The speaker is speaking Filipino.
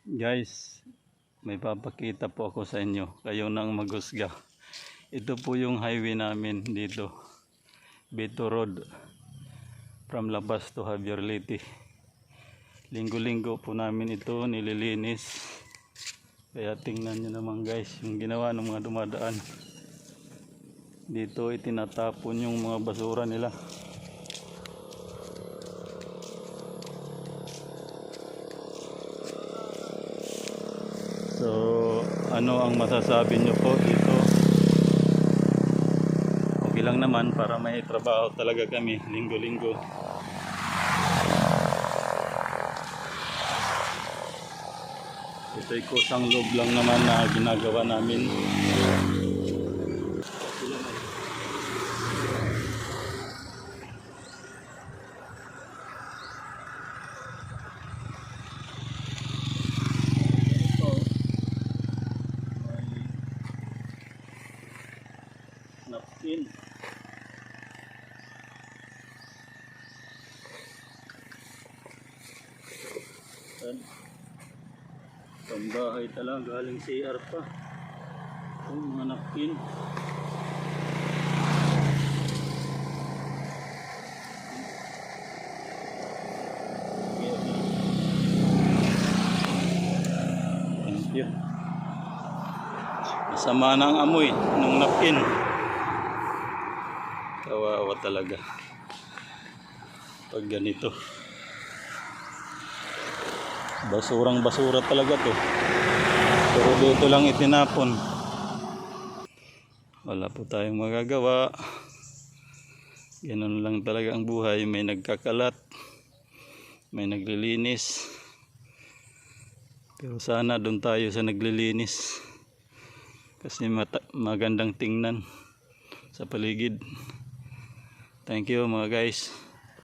Guys, may papakita po ako sa inyo. Kayo nang maghusga. Ito po yung highway namin dito. Beto Road. From Labas to Javier Leyte. Linggo-linggo po namin ito nililinis. Kaya tingnan nyo naman guys, yung ginawa ng mga dumadaan. Dito itinatapon yung mga basura nila. So, ano ang masasabi nyo po dito? Okay lang naman para may trabaho talaga kami linggo-linggo. Ito'y kusang loob lang naman na ginagawa namin. Napkin. Pambahay talaga, galing CR pa. Yung mga napkin. Thank you. Masama na ang amoy ng napkin. Kawawa talaga pag ganito. Basurang basura talaga to, pero dito lang itinapon. Wala po tayong magagawa. Ganun lang talaga ang buhay. May nagkakalat, may naglilinis, pero sana doon tayo sa naglilinis kasi magandang tingnan sa paligid. Thank you mga guys.